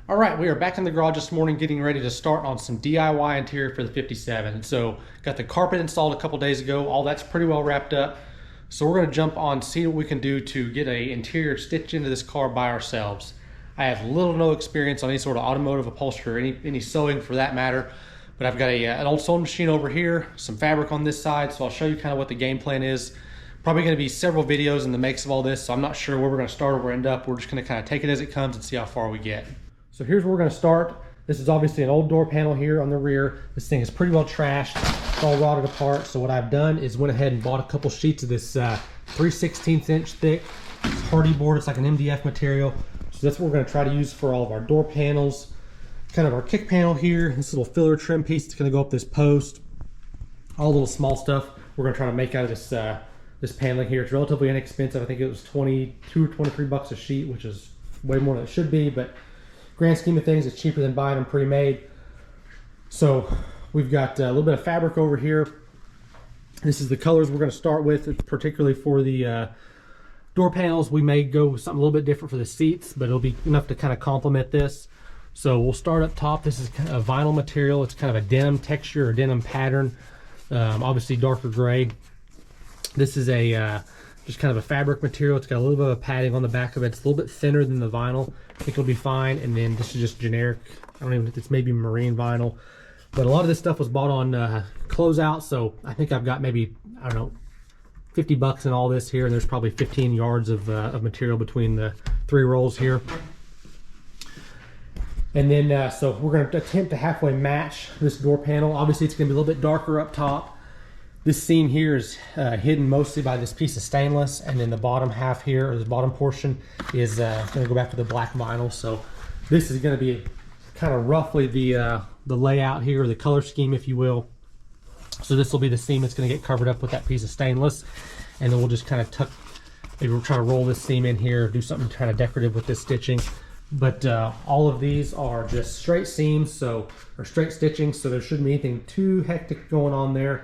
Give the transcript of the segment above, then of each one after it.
All right, we are back in the garage this morning getting ready to start on some DIY interior for the 57. So got the carpet installed a couple days ago. All that's pretty well wrapped up. So we're gonna jump on, see what we can do to get an interior stitched into this car by ourselves. I have little to no experience on any sort of automotive upholstery or any sewing for that matter, but I've got an old sewing machine over here, some fabric on this side, so I'll show you kind of what the game plan is. Probably gonna be several videos in the makes of all this, so I'm not sure where we're gonna start or where we end up. We're just gonna kind of take it as it comes and see how far we get. So here's where we're gonna start. This is obviously an old door panel here on the rear. This thing is pretty well trashed. It's all rotted apart. So what I've done is went ahead and bought a couple sheets of this 3/16 inch thick hardy board. It's like an MDF material. So that's what we're gonna try to use for all of our door panels. Kind of our kick panel here. This little filler trim piece is gonna go up this post. All the little small stuff we're gonna try to make out of this this paneling here. It's relatively inexpensive. I think it was 22 or 23 bucks a sheet, which is way more than it should be, but grand scheme of things, it's cheaper than buying them pre-made. So we've got a little bit of fabric over here. This is the colors we're going to start with, particularly for the door panels. We may go with something a little bit different for the seats, but it'll be enough to kind of complement this. So we'll start up top. This is kind of a vinyl material. It's kind of a denim texture or denim pattern, obviously darker gray. This is a just kind of a fabric material. It's got a little bit of padding on the back of it. It's a little bit thinner than the vinyl. I think it'll be fine. And then this is just generic. I don't even think it's maybe marine vinyl. But a lot of this stuff was bought on closeout. So I think I've got maybe, I don't know, 50 bucks in all this here. And there's probably 15 yards of material between the 3 rolls here. And then, so we're going to attempt to halfway match this door panel. Obviously, it's going to be a little bit darker up top. This seam here is hidden mostly by this piece of stainless, and then the bottom half here, or the bottom portion, is going to go back to the black vinyl. So this is going to be kind of roughly the layout here, or the color scheme, if you will. So this will be the seam that's going to get covered up with that piece of stainless, and then we'll just kind of tuck, maybe we'll try to roll this seam in here, do something kind of decorative with this stitching. But all of these are just straight seams, or straight stitching, so there shouldn't be anything too hectic going on there.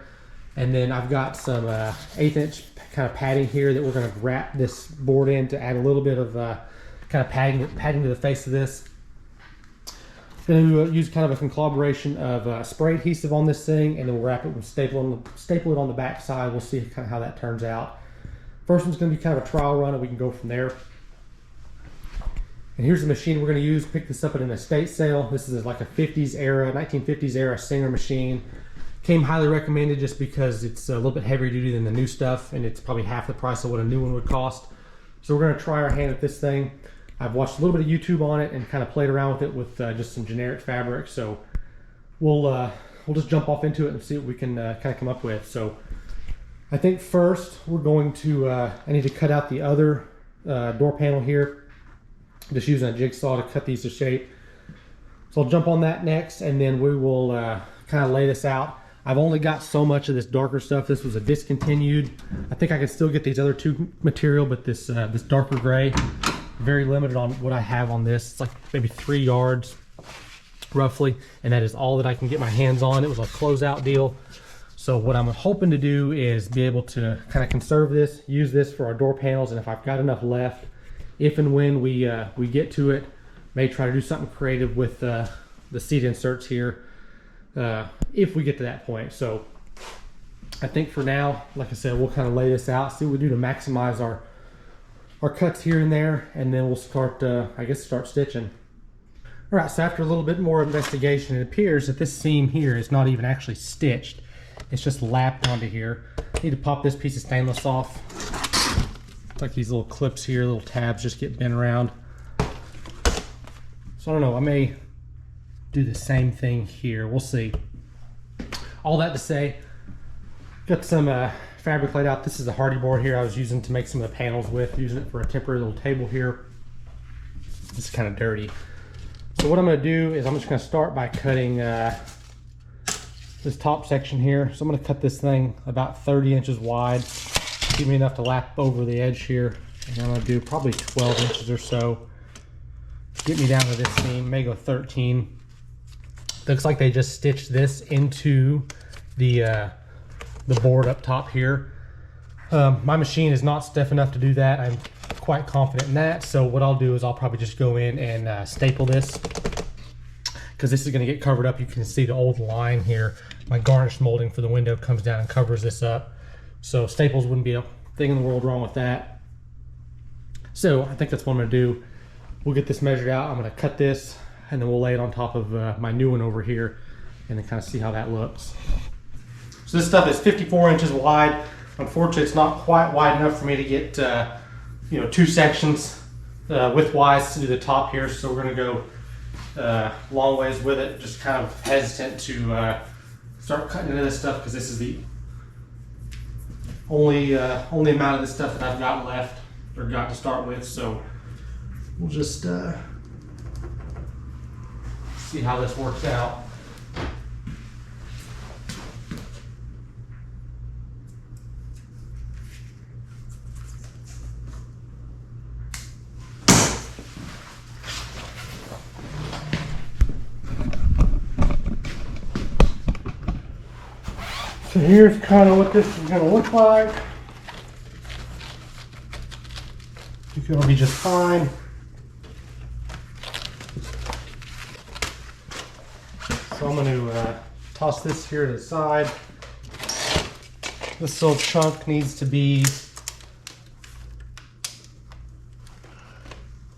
And then I've got some 1/8 inch kind of padding here that we're going to wrap this board in to add a little bit of kind of padding to the face of this. I'm going to use kind of a conglomeration of spray adhesive on this thing, and then we'll wrap it and staple it on the back side. We'll see kind of how that turns out. First one's going to be kind of a trial run, and we can go from there. And here's the machine we're going to use. Pick this up at an estate sale. This is like a 1950s era Singer machine. Came highly recommended just because it's a little bit heavier duty than the new stuff, and it's probably half the price of what a new one would cost. So we're going to try our hand at this thing. I've watched a little bit of YouTube on it and kind of played around with it with just some generic fabric. So we'll just jump off into it and see what we can kind of come up with. So I think first we're going to I need to cut out the other door panel here. Just using a jigsaw to cut these to shape. So I'll jump on that next, and then we will kind of lay this out. I've only got so much of this darker stuff. This was a discontinued. I think I can still get these other two material, but this this darker gray, very limited on what I have on this. It's like maybe 3 yards roughly, and that is all that I can get my hands on. It was a closeout deal. So what I'm hoping to do is be able to kind of conserve this, use this for our door panels, and if I've got enough left, if and when we get to it, may try to do something creative with the seat inserts here. If we get to that point. So I think for now, like I said, we'll kind of lay this out, see what we do to maximize our cuts here and there, and then we'll start, I guess, start stitching. All right, so after a little bit more investigation, it appears that this seam here is not even actually stitched. It's just lapped onto here. I need to pop this piece of stainless off. It's like these little clips here, little tabs just get bent around. So I don't know, I may do the same thing here. We'll see. All that to say, got some fabric laid out. This is a hardy board here I was using to make some of the panels with, using it for a temporary little table here. This is kind of dirty. So what I'm going to do is I'm just going to start by cutting this top section here. So I'm going to cut this thing about 30 inches wide. Give me enough to lap over the edge here. And I'm going to do probably 12 inches or so. Get me down to this seam, may go 13. Looks like they just stitched this into the board up top here. My machine is not stiff enough to do that. I'm quite confident in that. So what I'll do is I'll probably just go in and staple this, because this is going to get covered up. You can see the old line here. My garnish molding for the window comes down and covers this up. So staples wouldn't be a thing in the world wrong with that. So I think that's what I'm going to do. We'll get this measured out. I'm going to cut this, and then we'll lay it on top of my new one over here, and then kind of see how that looks. So this stuff is 54 inches wide. Unfortunately, it's not quite wide enough for me to get you know, 2 sections width-wise to do the top here. So we're going to go long ways with it. Just kind of hesitant to start cutting into this stuff, because this is the only amount of this stuff that I've got left, or got to start with. So we'll just see how this works out. So here's kind of what this is going to look like. I think it'll be just fine. So I'm going to toss this here to the side. This little chunk needs to be,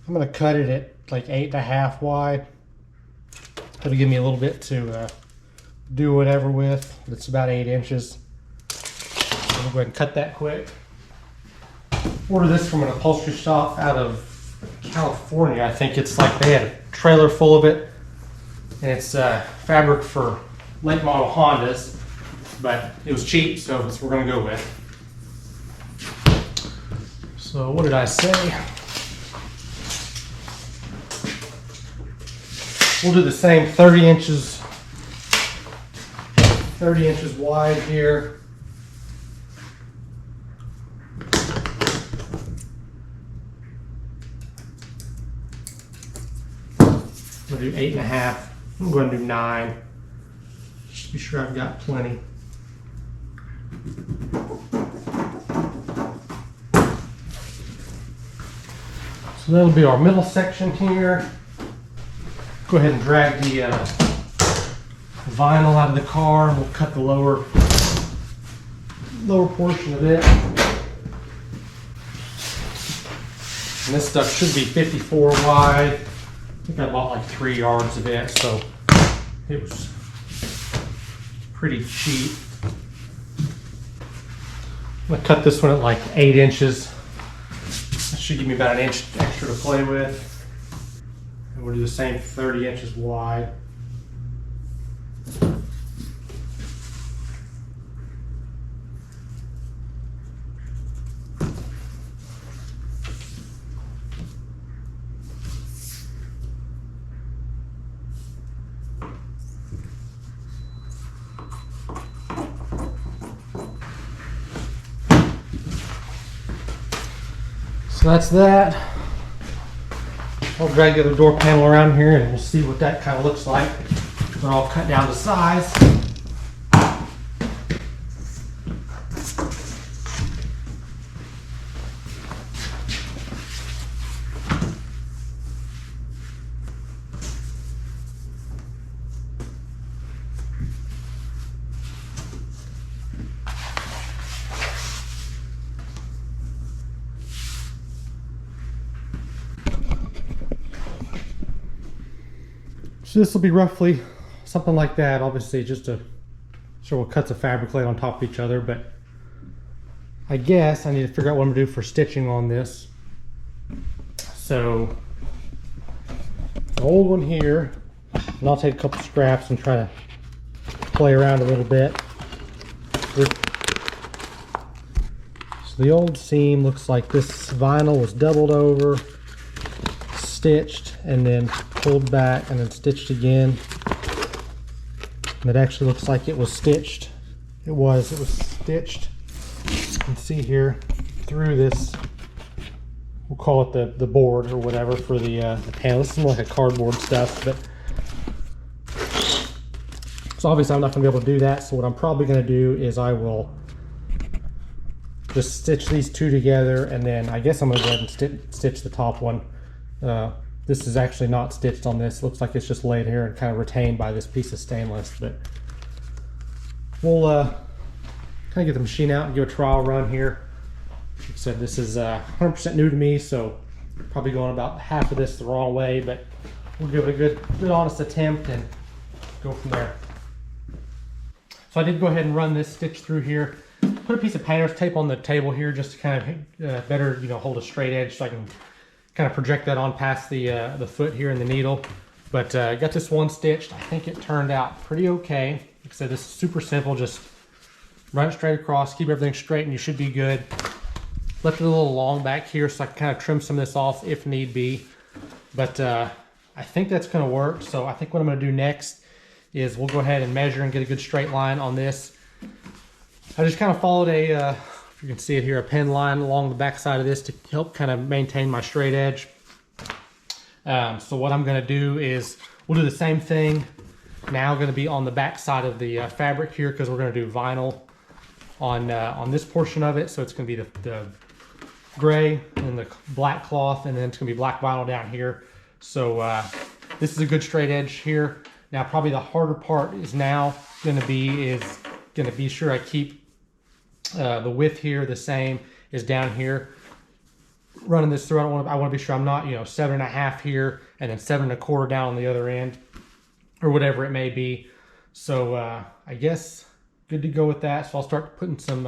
I'm going to cut it at like 8.5 wide. That'll give me a little bit to do whatever with. It's about 8 inches. So we'll go ahead and cut that quick. Ordered this from an upholstery shop out of California. I think it's like they had a trailer full of it, and it's fabric for late model Hondas, but it was cheap, so that's what we're going to go with. So what did I say? We'll do the same 30 inches wide here. I'm going to do 8.5. I'm going to do 9. Just to be sure I've got plenty. So that'll be our middle section here. Go ahead and drag the vinyl out of the car, and we'll cut the lower portion of it. And this stuff should be 54 wide. I think I bought like 3 yards of it, so it was pretty cheap. I'm gonna cut this one at like 8 inches. That should give me about 1 inch extra to play with. And we'll do the same 30 inches wide. So that's that. I'll drag the other door panel around here, and we'll see what that kind of looks like. They're all cut down to size. So this will be roughly something like that. Obviously just several cuts of fabric laid on top of each other, but I guess I need to figure out what I'm gonna do for stitching on this. So the old one here, and I'll take a couple scraps and try to play around a little bit. So the old seam looks like this vinyl was doubled over, stitched, and then pulled back and then stitched again. And it actually looks like it was stitched. It was stitched. You can see here through this, we'll call it the board or whatever for the panel. This is more like a cardboard stuff, but so obviously I'm not going to be able to do that. So what I'm probably going to do is I will just stitch these two together, and then I guess I'm gonna go ahead and stitch the top one. This is actually not stitched on this. Looks like it's just laid here and kind of retained by this piece of stainless, but we'll kind of get the machine out and give a trial run here. Like I said, this is 100% new to me, so probably going about half of this the wrong way, but we'll give it a good honest attempt and go from there. So I did go ahead and run this stitch through here. Put a piece of painter's tape on the table here just to kind of better, hold a straight edge, so I can kind of project that on past the foot here in the needle. But got this one stitched. I think it turned out pretty okay. Like I said, this is super simple. Just run it straight across, keep everything straight, and you should be good. Left it a little long back here, so I can kind of trim some of this off if need be. But I think that's going to work. So I think what I'm going to do next is we'll go ahead and measure and get a good straight line on this. I just kind of followed a, if you can see it here, a pen line along the back side of this to help kind of maintain my straight edge. So what I'm going to do is we'll do the same thing. Now going to be on the back side of the fabric here, because we're going to do vinyl on this portion of it. So it's going to be the gray and the black cloth, and then it's going to be black vinyl down here. So this is a good straight edge here. Now probably the harder part is now going to be sure I keep the width here the same as down here. Running this through, I want to be sure I'm not 7.5 here and then 7.25 down on the other end, or whatever it may be. So I guess good to go with that. So I'll start putting some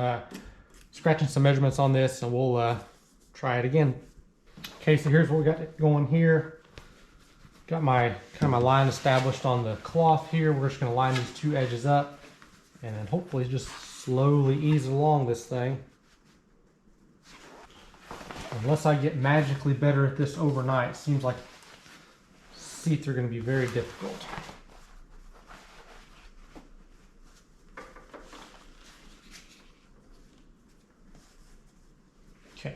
scratching some measurements on this, and we'll try it again. Okay, so here's what we got going here. Got my line established on the cloth here. We're just going to line these two edges up, and then hopefully just slowly ease along this thing. Unless I get magically better at this overnight, it seems like seats are going to be very difficult. Okay.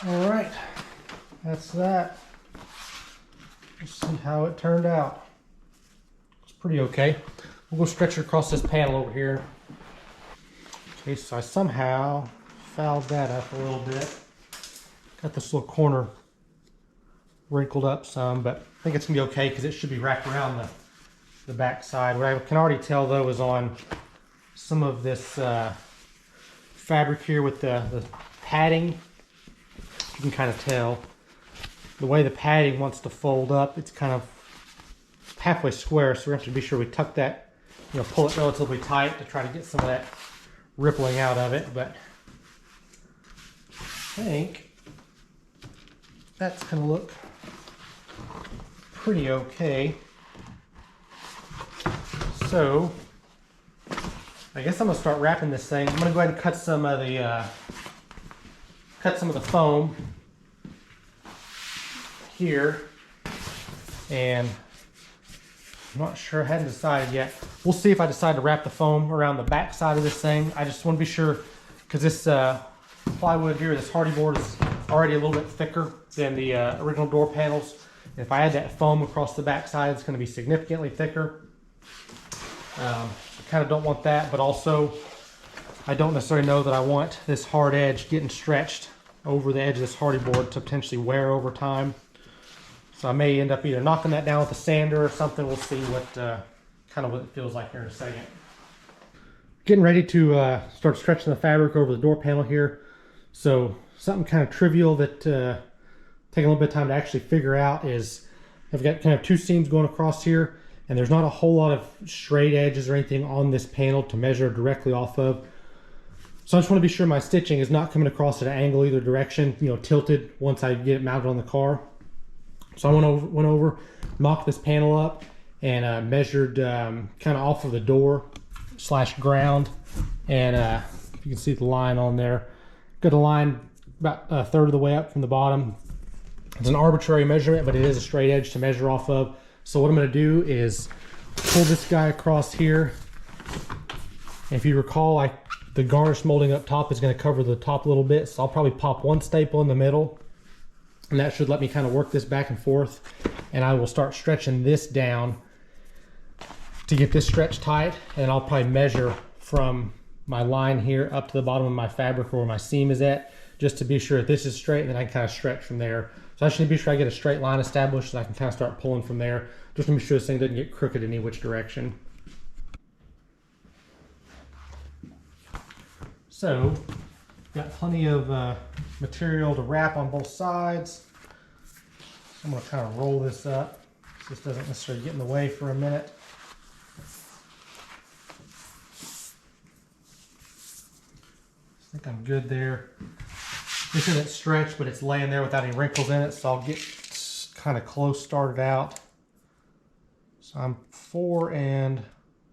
All right, that's that. Let's see how it turned out. It's pretty okay. We'll go stretch it across this panel over here. Okay, so I somehow fouled that up a little bit. Got this little corner wrinkled up some, but I think it's gonna be okay because it should be wrapped around the back side. What I can already tell though is on some of this fabric here with the padding, you can kind of tell the way the padding wants to fold up. It's kind of halfway square, so we have to be sure we tuck that, pull it relatively tight to try to get some of that rippling out of it. But I think that's going to look pretty okay. So I guess I'm going to start wrapping this thing. I'm going to go ahead and cut some of the foam here, and I'm not sure, I hadn't decided yet. We'll see if I decide to wrap the foam around the back side of this thing. I just want to be sure, because this plywood here, this hardy board, is already a little bit thicker than the original door panels. If I add that foam across the back side, it's going to be significantly thicker. I kind of don't want that, but also I don't necessarily know that I want this hard edge getting stretched over the edge of this hardy board to potentially wear over time. So I may end up either knocking that down with a sander or something. We'll see what kind of what it feels like here in a second. Getting ready to start stretching the fabric over the door panel here. So something kind of trivial that taking a little bit of time to actually figure out is I've got kind of two seams going across here, and there's not a whole lot of straight edges or anything on this panel to measure directly off of. So I just want to be sure my stitching is not coming across at an angle either direction, you know, tilted once I get it mounted on the car. So I went over, mocked this panel up, and measured kind of off of the door / ground, and you can see the line on there. Got a line about a third of the way up from the bottom. It's an arbitrary measurement, but it is a straight edge to measure off of. So what I'm going to do is pull this guy across here. And if you recall, the garnish molding up top is going to cover the top a little bit, so I'll probably pop one staple in the middle, and that should let me kind of work this back and forth. And I will start stretching this down to get this stretch tight, and I'll probably measure from my line here up to the bottom of my fabric where my seam is at, just to be sure that this is straight, and then I can kind of stretch from there. So I just need to be sure I get a straight line established so I can kind of start pulling from there, just to be sure this thing doesn't get crooked any which direction. So, got plenty of material to wrap on both sides. So I'm going to kind of roll this up so this doesn't necessarily get in the way for a minute. I think I'm good there. This isn't stretched, but it's laying there without any wrinkles in it, so I'll get kind of close started out. So I'm 4 and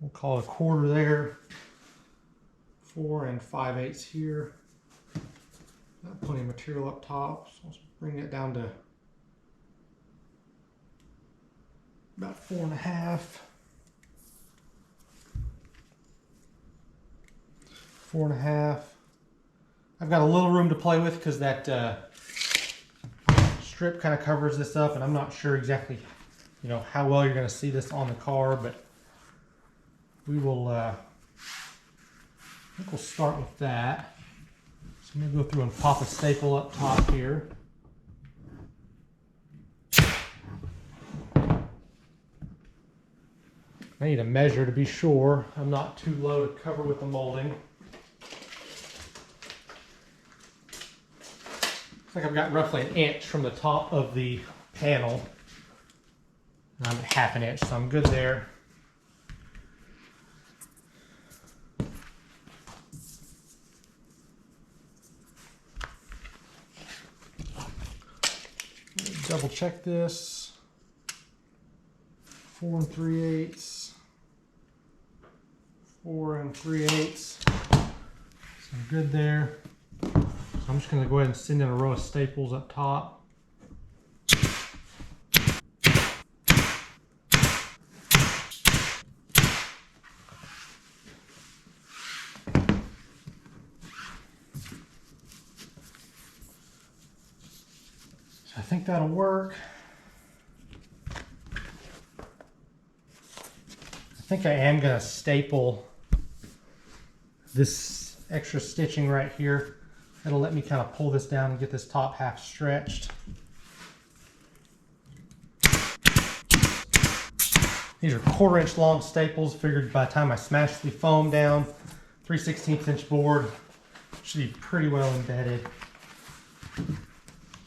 we'll call it 1/4 there. 4 5/8 here. Got plenty of material up top, so let's bring it down to about 4 1/2. 4 1/2. I've got a little room to play with because that strip kind of covers this up, and I'm not sure exactly, you know, how well you're going to see this on the car, but we will. I think we'll start with that. So I'm going to go through and pop a staple up top here. I need a measure to be sure I'm not too low to cover with the molding. Looks like I've got roughly 1 inch from the top of the panel. And I'm at 1/2 inch, so I'm good there. Double check this. 4 3/8. 4 3/8. So I'm good there. So I'm just going to go ahead and send in a row of staples up top. So I think that'll work. I think I am going to staple this extra stitching right here. It'll let me kind of pull this down and get this top half stretched. These are 1/4 inch long staples. Figured by the time I smash the foam down, 3/16 inch board should be pretty well embedded.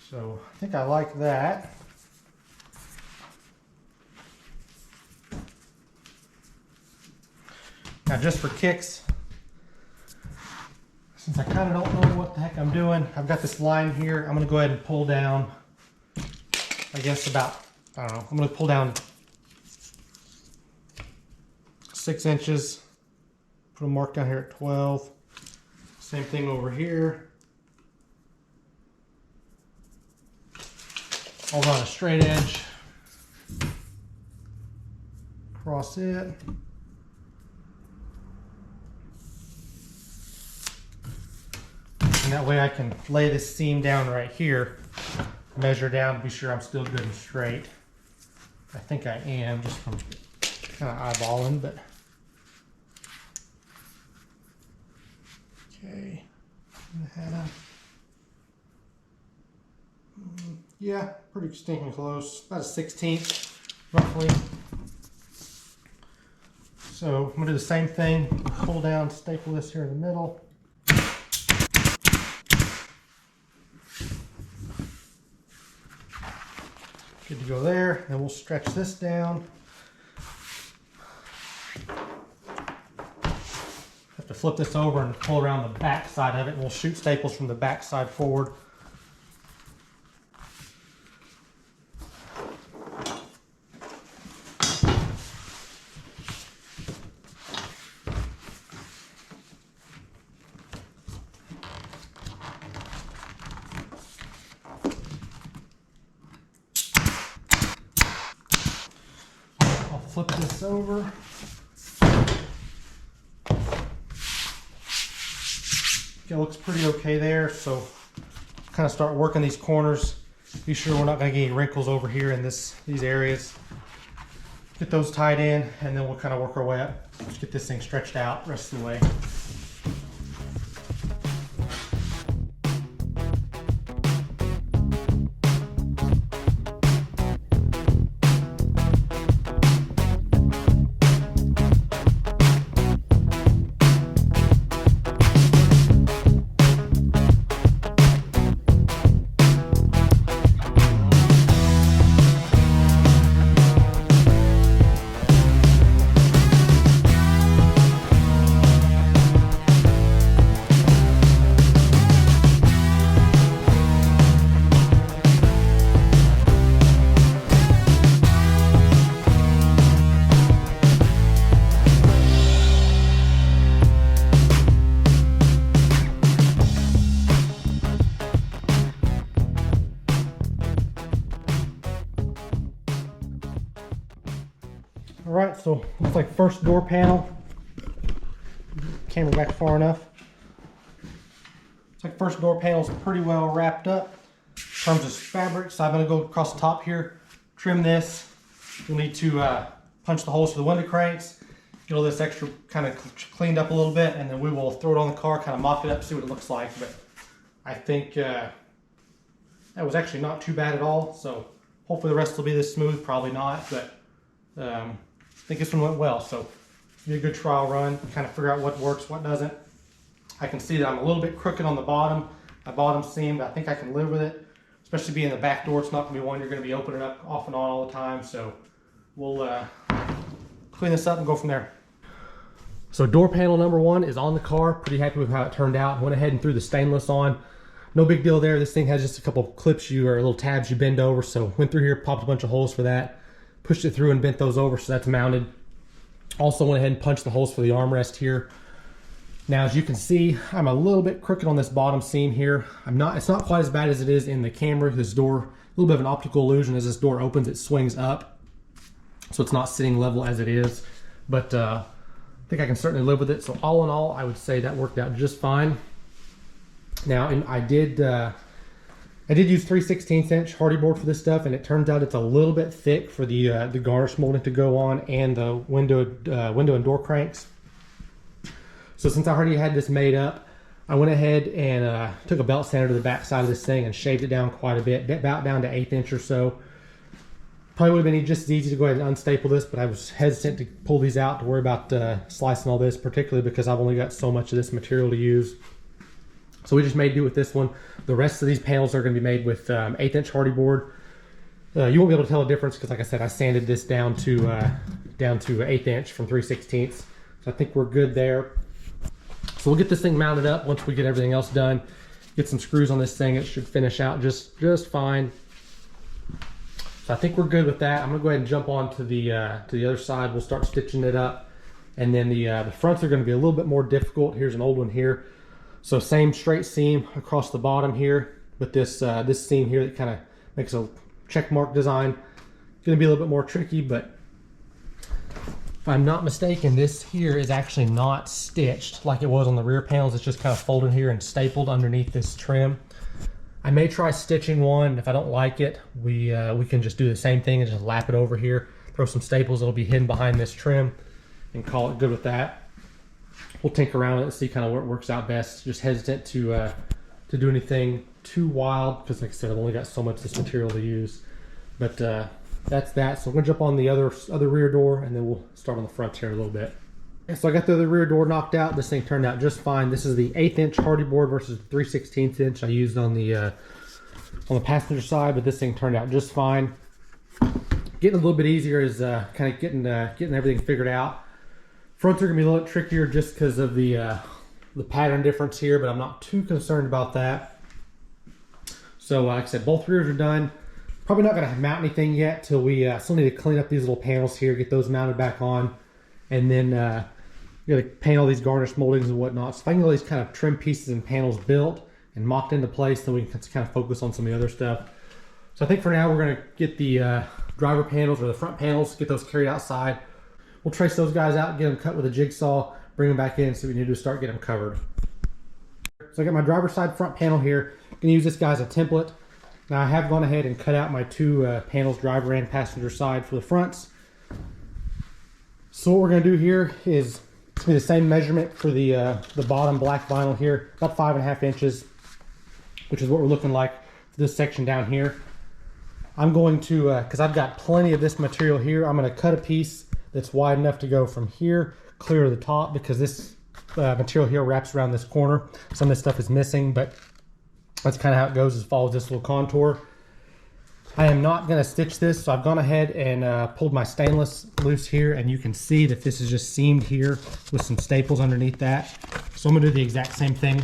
So I think I like that. Now just for kicks, since I kind of don't know what the heck I'm doing, I've got this line here. I'm going to go ahead and pull down, I guess about, I don't know, I'm going to pull down 6 inches. Put a mark down here at 12. Same thing over here. I'll run a straight edge across it. And that way I can lay this seam down right here, measure down to be sure I'm still good and straight. I think I am, just from kind of eyeballing, but Okay, yeah, pretty stinking close, about a 1/16 roughly. So I'm gonna do the same thing, pull down, staple this here in the middle. Good to go there, and we'll stretch this down. Have to flip this over and pull around the back side of it, and we'll shoot staples from the back side forward. Flip this over. It looks pretty okay there, so kind of start working these corners. Be sure we're not going to get any wrinkles over here in these areas. Get those tied in, and then we'll kind of work our way up. Let's get this thing stretched out the rest of the way. All right, so looks like first door panel. Camera back far enough. Looks like first door panel's pretty well wrapped up. In terms of fabric, so I'm gonna go across the top here, trim this. You'll need to punch the holes for the window cranks, get all this extra kind of cleaned up a little bit, and then we will throw it on the car, kind of mop it up, see what it looks like. But I think that was actually not too bad at all. So hopefully the rest will be this smooth, probably not, but I think this one went well. So it'll be a good trial run, kind of figure out what works, what doesn't. I can see that I'm a little bit crooked on the bottom, my bottom seam, but I think I can live with it. Especially being the back door, it's not going to be one you're going to be opening up off and on all the time. So we'll clean this up and go from there. So door panel number one is on the car. Pretty happy with how it turned out. Went ahead and threw the stainless on. No big deal there. This thing has just a couple of clips or little tabs you bend over. So went through here, popped a bunch of holes for that. Pushed it through and bent those over, so that's mounted. Also went ahead and punched the holes for the armrest here. Now, as you can see, I'm a little bit crooked on this bottom seam here. It's not quite as bad as it is in the camera. This door, a little bit of an optical illusion. As this door opens, it swings up, so it's not sitting level as it is. But I think I can certainly live with it. So all in all, I would say that worked out just fine. Now, and I did use 3/16 inch hardy board for this stuff, and it turns out it's a little bit thick for the garnish molding to go on and the window and door cranks. So since I already had this made up, I went ahead and took a belt sander to the back side of this thing and shaved it down quite a bit, about down to 1/8 inch or so. Probably would have been just as easy to go ahead and unstaple this, but I was hesitant to pull these out to worry about slicing all this, particularly because I've only got so much of this material to use. So we just made do with this one. The rest of these panels are going to be made with 1/8 inch hardy board. You won't be able to tell the difference because, like I said, I sanded this down to 1/8 inch from 3/16. So I think we're good there. So we'll get this thing mounted up once we get everything else done. Get some screws on this thing. It should finish out just fine. So I think we're good with that. I'm gonna go ahead and jump on to the other side. We'll start stitching it up, and then the fronts are going to be a little bit more difficult. Here's an old one here. So same straight seam across the bottom here, but this seam here that kind of makes a check mark design. Going to be a little bit more tricky, but if I'm not mistaken, this here is actually not stitched like it was on the rear panels. It's just kind of folded here and stapled underneath this trim. I may try stitching one. If I don't like it, we can just do the same thing and just lap it over here. Throw some staples that'll be hidden behind this trim and call it good with that. we'll tinker around with it and see kind of where it works out best. Just hesitant to do anything too wild because, like I said, I've only got so much of this material to use. But that's that. So I'm gonna jump on the other rear door, and then we'll start on the front here a little bit. And so I got the other rear door knocked out. This thing turned out just fine. This is the 1/8 inch Hardy board versus the 3/16 inch I used on the passenger side, but this thing turned out just fine. Getting a little bit easier is kind of getting everything figured out. Fronts are gonna be a little trickier just because of the pattern difference here, but I'm not too concerned about that. So like I said, both rears are done. Probably not gonna mount anything yet till we still need to clean up these little panels here, get those mounted back on, and then gotta paint all these garnish moldings and whatnot. So if I can get all these kind of trim pieces and panels built and mocked into place, then we can kind of focus on some of the other stuff. So I think for now we're gonna get the driver panels or the front panels, get those carried outside. We'll trace those guys out, get them cut with a jigsaw, bring them back in, so we need to start getting them covered. So I got my driver's side front panel here. I'm gonna use this guy as a template. Now I have gone ahead and cut out my two panels, driver and passenger side, for the fronts. So what we're gonna do here is it's gonna be the same measurement for the bottom black vinyl here, about 5.5 inches, which is what we're looking like for this section down here. I'm going to, because I've got plenty of this material here, I'm gonna cut a piece that's wide enough to go from here clear to the top, because this material here wraps around this corner. Some of this stuff is missing, but that's kind of how it goes, is follows this little contour. I am not going to stitch this, so I've gone ahead and pulled my stainless loose here, and you can see that this is just seamed here with some staples underneath that. So I'm going to do the exact same thing.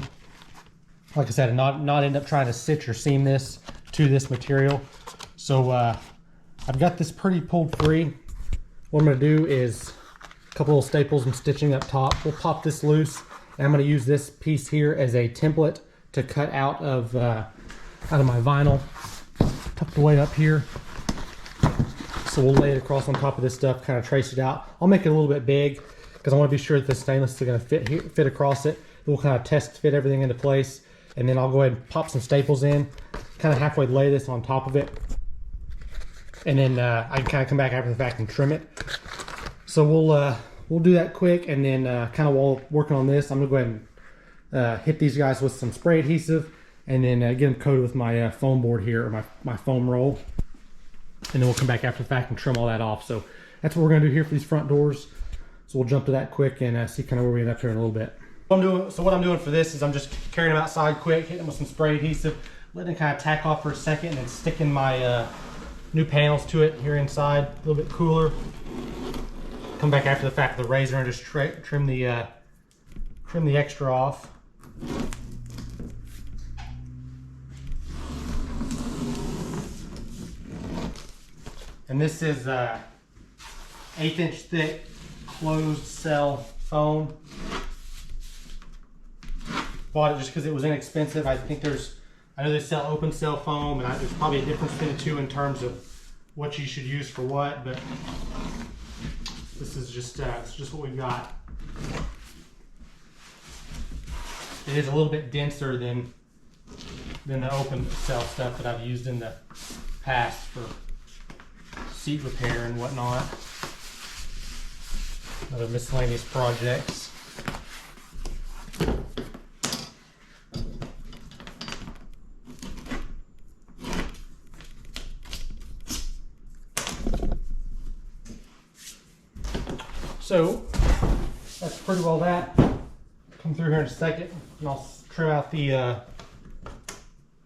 Like I said, not end up trying to stitch or seam this to this material. So I've got this pretty pulled free. What I'm going to do is a couple little staples and stitching up top. We'll pop this loose, and I'm going to use this piece here as a template to cut out of my vinyl, tucked away up here. So we'll lay it across on top of this stuff, kind of trace it out. I'll make it a little bit big because I want to be sure that the stainless is going to fit across it. We'll kind of test fit everything into place, and then I'll go ahead and pop some staples in, kind of halfway lay this on top of it, and then I can kind of come back after the fact and trim it. So we'll do that quick, and then kind of while working on this, I'm gonna go ahead and hit these guys with some spray adhesive, and then get them coated with my foam board here, or my foam roll, and then we'll come back after the fact and trim all that off. So that's what we're gonna do here for these front doors. So we'll jump to that quick and see kind of where we end up here in a little bit. So what I'm doing for this is I'm just carrying them outside quick, hitting them with some spray adhesive, letting it kind of tack off for a second, and then sticking my new panels to it here inside, a little bit cooler. Come back after the fact with the razor and just trim the extra off. And this is 1/8 inch thick closed cell foam. Bought it just because it was inexpensive. I know they sell open cell foam, and there's probably a difference between the two in terms of what you should use for what, but this is just it's just what we've got. It is a little bit denser than the open cell stuff that I've used in the past for seat repair and whatnot, other miscellaneous projects. So that's pretty well that. Come through here in a second, and I'll trim out the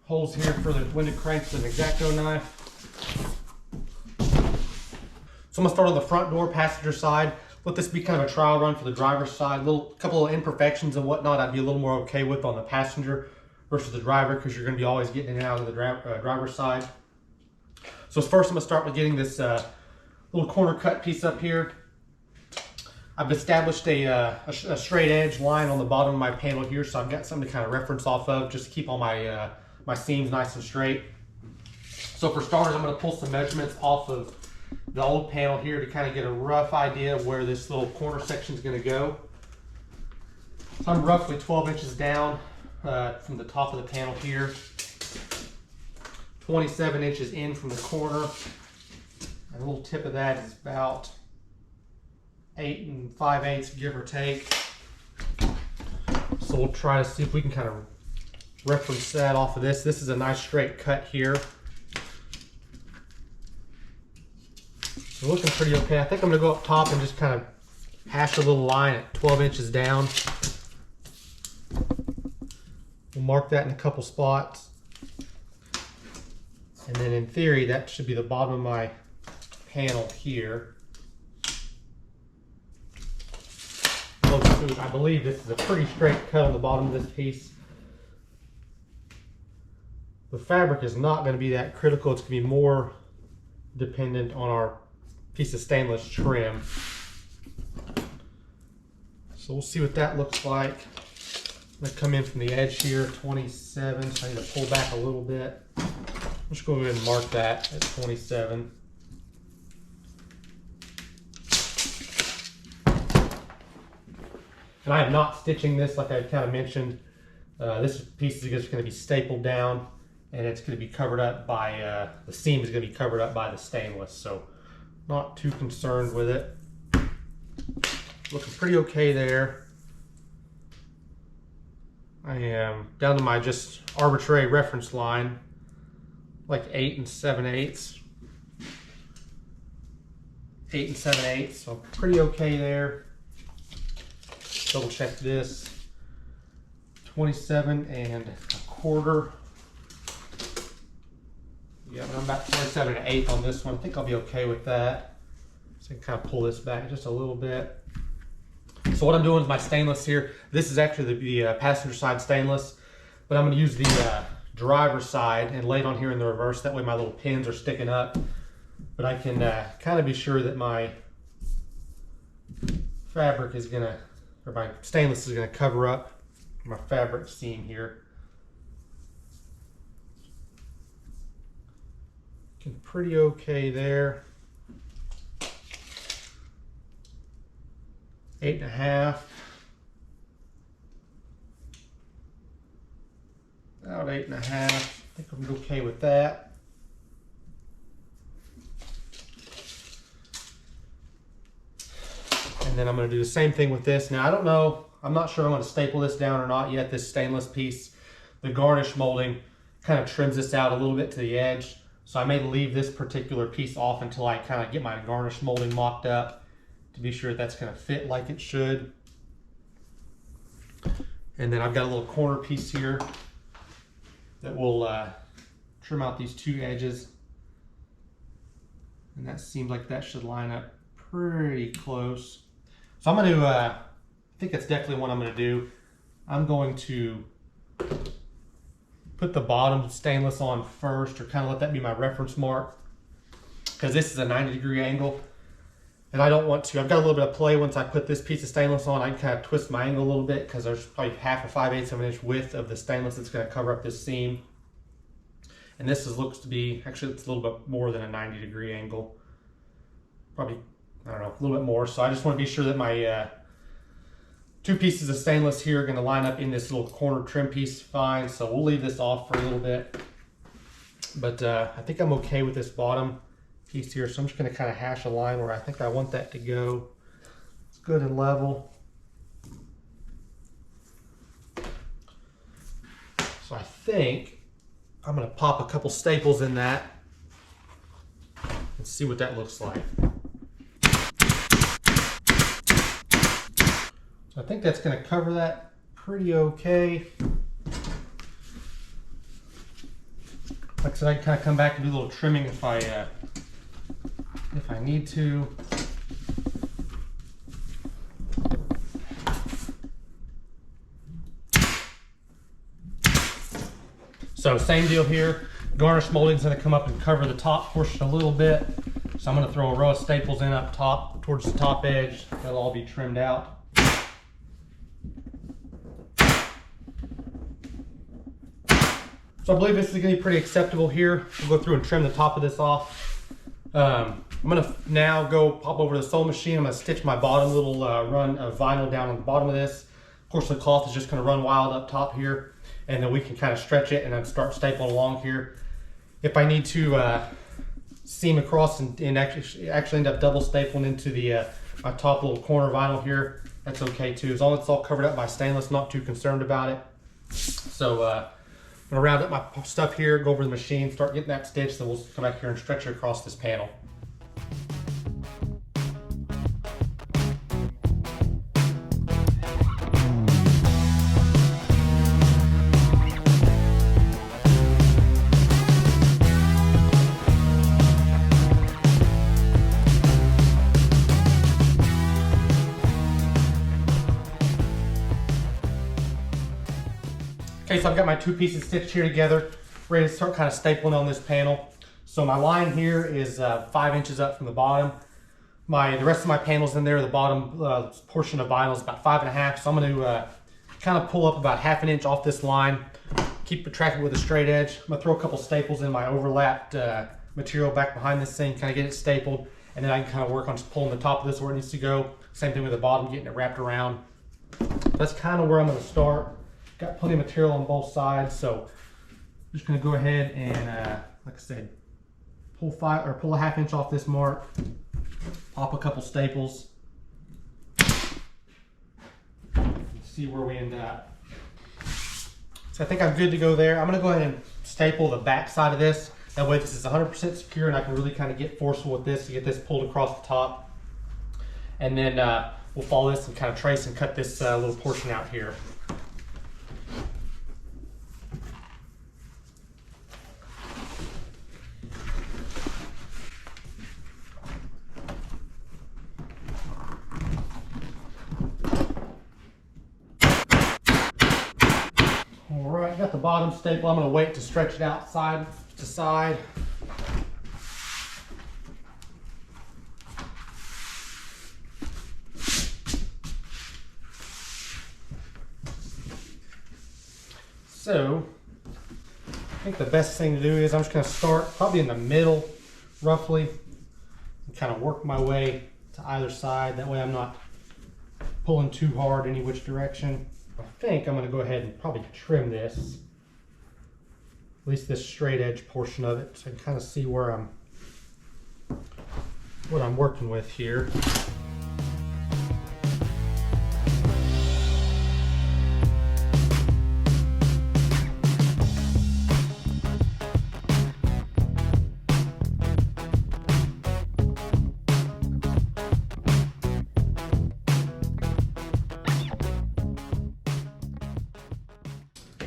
holes here for the window cranks with an X-Acto knife. So I'm gonna start on the front door, passenger side. Let this be kind of a trial run for the driver's side. Couple of imperfections and whatnot I'd be a little more okay with on the passenger versus the driver, because you're gonna be always getting in and out of the driver's side. So first I'm gonna start with getting this little corner cut piece up here. I've established a straight edge line on the bottom of my panel here, so I've got something to kind of reference off of, just to keep all my my seams nice and straight. So for starters, I'm going to pull some measurements off of the old panel here to kind of get a rough idea of where this little corner section is going to go. So I'm roughly 12 inches down from the top of the panel here, 27 inches in from the corner, and a little tip of that is about 8 5/8, give or take. So we'll try to see if we can kind of reference that off of this. This is a nice straight cut here. So looking pretty okay. I think I'm gonna go up top and just kind of hash a little line at 12 inches down. We'll mark that in a couple spots. And then in theory, that should be the bottom of my panel here. I believe this is a pretty straight cut on the bottom of this piece. The fabric is not going to be that critical. It's going to be more dependent on our piece of stainless trim. So we'll see what that looks like. I'm going to come in from the edge here, 27, so I need to pull back a little bit. I'm just going to go ahead and mark that at 27. And I am not stitching this like I kind of mentioned. This piece is just going to be stapled down, and it's going to be covered up by, the seam is going to be covered up by the stainless, so not too concerned with it. Looking pretty okay there. I am down to my just arbitrary reference line, like 8 7/8. 8 7/8, so pretty okay there. Double check this. 27 1/4. Yeah, I'm about 27 1/8 on this one. I think I'll be okay with that. So I can kind of pull this back just a little bit. So what I'm doing with my stainless here, this is actually the passenger side stainless, but I'm going to use the driver's side and lay it on here in the reverse. That way my little pins are sticking up. But I can kind of be sure that my fabric is going to, or my stainless is going to cover up my fabric seam here. Looking pretty okay there. 8 1/2. About 8 1/2. I think I'm okay with that. And then I'm going to do the same thing with this. Now I don't know, I'm not sure I'm going to staple this down or not yet, this stainless piece. The garnish molding kind of trims this out a little bit to the edge. So I may leave this particular piece off until I kind of get my garnish molding mocked up to be sure that's going to fit like it should. And then I've got a little corner piece here that will trim out these two edges. And that seems like that should line up pretty close. So I'm going to, I think that's definitely what I'm going to do. I'm going to put the bottom stainless on first, or kind of let that be my reference mark, because this is a 90-degree angle. And I don't want to, I've got a little bit of play once I put this piece of stainless on. I can kind of twist my angle a little bit because there's probably 1/2 to 5/8 of an inch width of the stainless that's going to cover up this seam. And this looks to be, actually it's a little bit more than a 90-degree angle. Probably, I don't know, a little bit more. So I just want to be sure that my two pieces of stainless here are going to line up in this little corner trim piece fine. So we'll leave this off for a little bit. But I think I'm okay with this bottom piece here, so I'm just going to kind of hash a line where I think I want that to go. It's good and level. So I think I'm going to pop a couple staples in that and see what that looks like. So I think that's going to cover that pretty okay. Like I said, I can kind of come back and do a little trimming if I need to. So same deal here. Garnish molding is going to come up and cover the top portion a little bit. So I'm going to throw a row of staples in up top towards the top edge. They'll all be trimmed out. So I believe this is going to be pretty acceptable here. We'll go through and trim the top of this off. I'm going to now go pop over to the sewing machine. I'm going to stitch my bottom little run of vinyl down on the bottom of this. Of course, the cloth is just going to run wild up top here, and then we can kind of stretch it and then start stapling along here. If I need to seam across and actually end up double stapling into the my top little corner vinyl here, that's okay too. As long as it's all covered up by stainless, not too concerned about it. So I'm gonna round up my stuff here, go over the machine, start getting that stitched, then we'll come back here and stretch it across this panel. Okay, so I've got my two pieces stitched here together, ready to start kind of stapling on this panel. So my line here is 5 inches up from the bottom. The rest of my panel's in there. The bottom portion of vinyl is about 5.5. So I'm going to kind of pull up about 1/2 inch off this line, keep it tracked with a straight edge. I'm going to throw a couple staples in my overlapped material back behind this thing, kind of get it stapled, and then I can kind of work on just pulling the top of this where it needs to go. Same thing with the bottom, getting it wrapped around. That's kind of where I'm going to start. Got plenty of material on both sides, so I'm just going to go ahead and, like I said, pull 1/2 inch off this mark, pop a couple staples, see where we end up. So I think I'm good to go there. I'm going to go ahead and staple the back side of this. That way this is 100% secure, and I can really kind of get forceful with this to get this pulled across the top. And then we'll follow this and kind of trace and cut this little portion out here. Alright, got the bottom staple. I'm going to wait to stretch it out side to side. So, I think the best thing to do is I'm just going to start probably in the middle, roughly, and kind of work my way to either side. That way I'm not pulling too hard any which direction. I think I'm going to go ahead and probably trim this, at least this straight edge portion of it, so I can kind of see where what I'm working with here.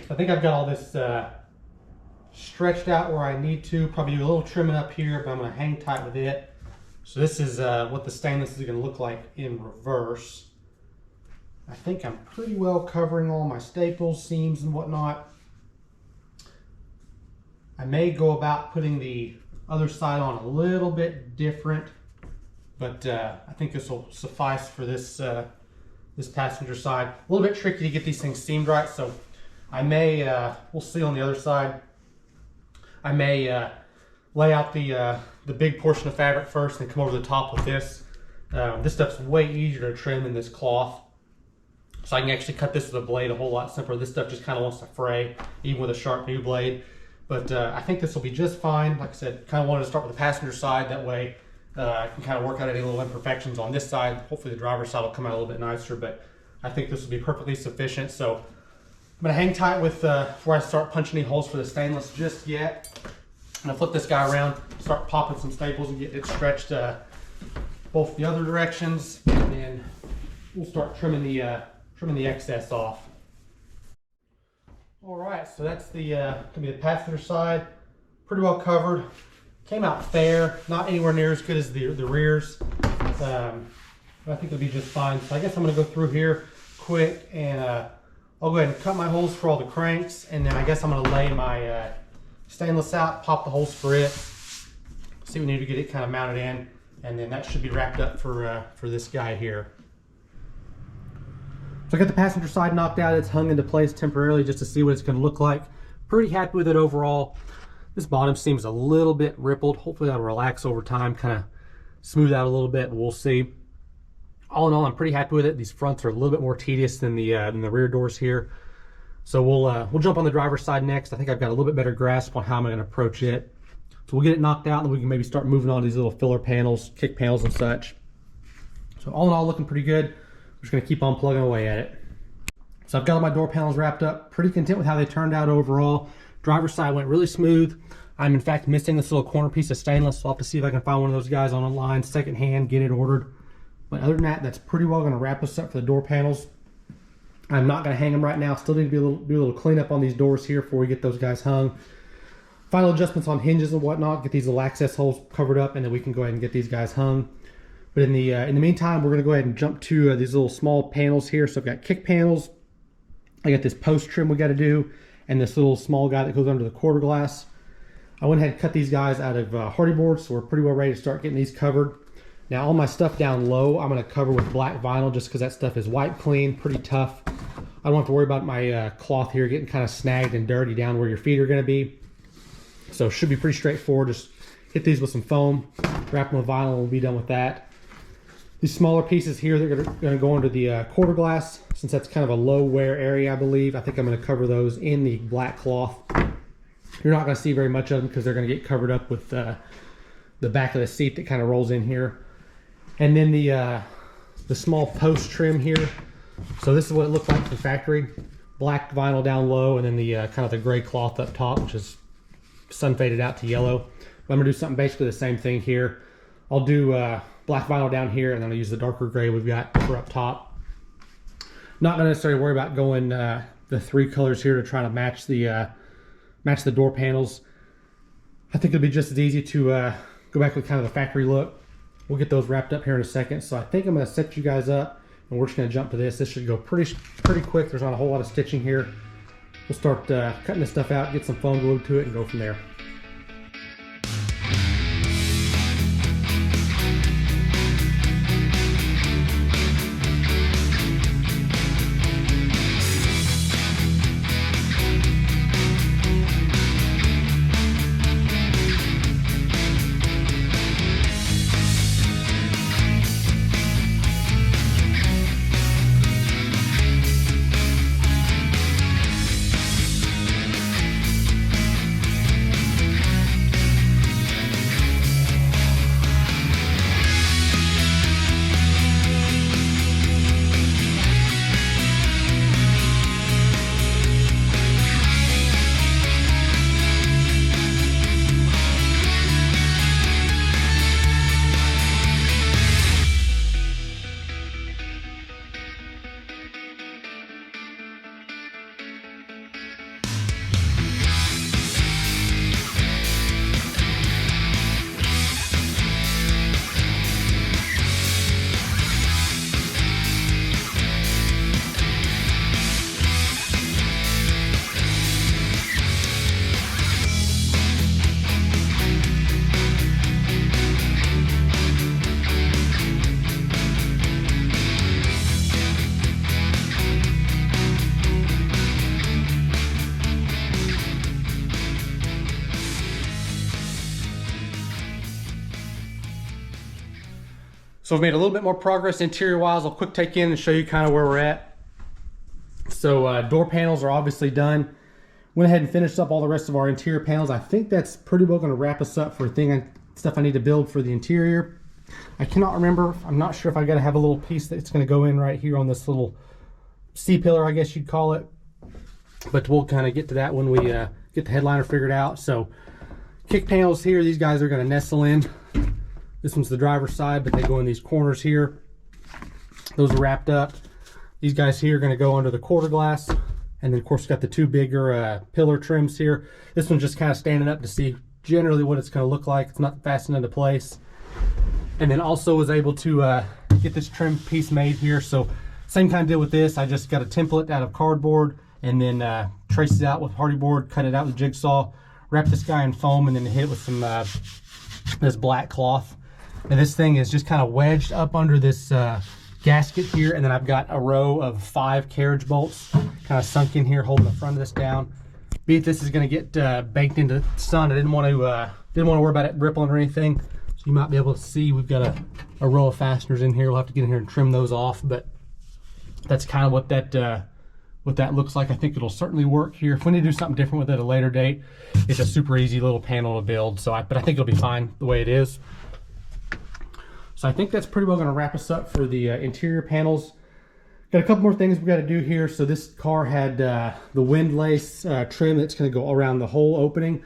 I think I've got all this stretched out where I need to. Probably do a little trimming up here, but I'm going to hang tight with it. So this is what the stainless is going to look like in reverse. I think I'm pretty well covering all my staples, seams, and whatnot. I may go about putting the other side on a little bit different, but I think this will suffice for this this passenger side. A little bit tricky to get these things seamed right, so I may, we'll see on the other side, I may lay out the big portion of fabric first and come over the top with this. This stuff's way easier to trim than this cloth. So I can actually cut this with a blade a whole lot simpler. This stuff just kind of wants to fray, even with a sharp new blade. But I think this will be just fine. Like I said, kind of wanted to start with the passenger side. That way I can kind of work out any little imperfections on this side. Hopefully the driver's side will come out a little bit nicer, but I think this will be perfectly sufficient. So I'm going to hang tight with before I start punching any holes for the stainless just yet. I'm going to flip this guy around, start popping some staples and getting it stretched both the other directions, and then we'll start trimming the excess off. All right, so that's gonna be the passenger side, pretty well covered. Came out fair, not anywhere near as good as the rears, but I think it'll be just fine. So I guess I'm going to go through here quick and I'll go ahead and cut my holes for all the cranks, and then I guess I'm going to lay my stainless out, pop the holes for it, see we need to get it kind of mounted in, and then that should be wrapped up for this guy here. So I got the passenger side knocked out. It's hung into place temporarily just to see what it's going to look like. Pretty happy with it overall. This bottom seems a little bit rippled. Hopefully that'll relax over time, kind of smooth out a little bit, and we'll see. All in all, I'm pretty happy with it. These fronts are a little bit more tedious than the rear doors here. So we'll jump on the driver's side next. I think I've got a little bit better grasp on how I'm going to approach it. So we'll get it knocked out, and we can maybe start moving on to these little filler panels, kick panels and such. So all in all, looking pretty good. just gonna keep on plugging away at it. So I've got all my door panels wrapped up. Pretty content with how they turned out overall. Driver's side went really smooth. I'm in fact missing this little corner piece of stainless, so I'll have to see if I can find one of those guys online, secondhand, get it ordered. But other than that, that's pretty well gonna wrap us up for the door panels. I'm not gonna hang them right now. Still need to do a little cleanup on these doors here before we get those guys hung. Final adjustments on hinges and whatnot, get these little access holes covered up, and then we can go ahead and get these guys hung. But in the meantime, we're gonna go ahead and jump to these little small panels here. So I've got kick panels. I got this post trim we gotta do, and this little small guy that goes under the quarter glass. I went ahead and cut these guys out of hardy boards, so we're pretty well ready to start getting these covered. Now all my stuff down low, I'm gonna cover with black vinyl just because that stuff is wipe clean, pretty tough. I don't have to worry about my cloth here getting kind of snagged and dirty down where your feet are gonna be. So it should be pretty straightforward. Just hit these with some foam, wrap them with vinyl, and we'll be done with that. These smaller pieces here, they're gonna go under the quarter glass, since that's kind of a low wear area, I believe. I think I'm gonna cover those in the black cloth. You're not gonna see very much of them because they're gonna get covered up with the back of the seat that kind of rolls in here. And then the small post trim here. So this is what it looked like from factory. Black vinyl down low, and then the kind of the gray cloth up top, which is sun faded out to yellow. But I'm gonna do something basically the same thing here. I'll do black vinyl down here, and then I'll use the darker gray we've got for up top. Not gonna necessarily worry about going the 3 colors here to try to match the door panels. I think it'll be just as easy to go back with kind of the factory look. We'll get those wrapped up here in a second. So I think I'm gonna set you guys up, and we're just gonna jump to this. This should go pretty quick. There's not a whole lot of stitching here. We'll start cutting this stuff out, get some foam glued to it, and go from there. So I've made a little bit more progress interior wise. I'll quick take in and show you kind of where we're at. So door panels are obviously done. Went ahead and finished up all the rest of our interior panels. I think that's pretty well going to wrap us up for stuff I need to build for the interior. I cannot remember. I'm not sure if I got to have a little piece that's going to go in right here on this little C-pillar, I guess you'd call it. But we'll kind of get to that when we get the headliner figured out. So kick panels here, these guys are going to nestle in. This one's the driver's side, but they go in these corners here. Those are wrapped up. These guys here are going to go under the quarter glass. And then of course got the 2 bigger pillar trims here. This one's just kind of standing up to see generally what it's going to look like. It's not fastened into place. And then also was able to get this trim piece made here. So same kind of deal with this. I just got a template out of cardboard and then traced it out with hardy board, cut it out with jigsaw, wrapped this guy in foam, and then hit it with some this black cloth. And this thing is just kind of wedged up under this gasket here, and then I've got a row of 5 carriage bolts kind of sunk in here holding the front of this down. Be it this is going to get baked into the sun. I didn't want to worry about it rippling or anything. So you might be able to see we've got a row of fasteners in here. We'll have to get in here and trim those off, but that's kind of what that looks like. I think it'll certainly work here. If we need to do something different with it at a later date, it's a super easy little panel to build. But I think it'll be fine the way it is. So I think that's pretty well going to wrap us up for the interior panels. Got a couple more things we got to do here. So this car had the windlace trim that's going to go around the whole opening.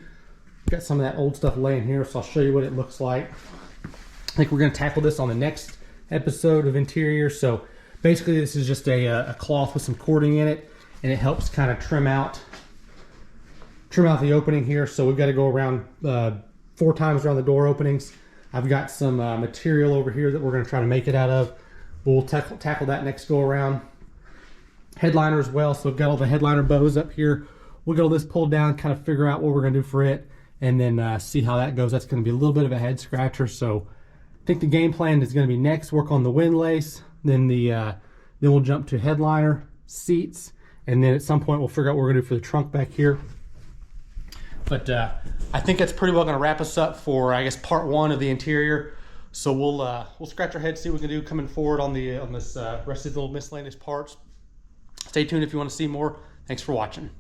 Got some of that old stuff laying here, so I'll show you what it looks like. I think we're going to tackle this on the next episode of interior. So basically this is just a cloth with some cording in it, and it helps kind of trim out the opening here. So we've got to go around 4 times around the door openings. I've got some material over here that we're going to try to make it out of. We'll tackle that next go around. Headliner as well. So we've got all the headliner bows up here. We'll get all this pulled down, kind of figure out what we're going to do for it, and then see how that goes. That's going to be a little bit of a head scratcher. So I think the game plan is going to be next work on the windlace, then we'll jump to headliner, seats, and then at some point we'll figure out what we're going to do for the trunk back here. But I think that's pretty well going to wrap us up for, I guess, part 1 of the interior. So we'll scratch our heads, see what we can do coming forward on this rest of the little miscellaneous parts. Stay tuned if you want to see more. Thanks for watching.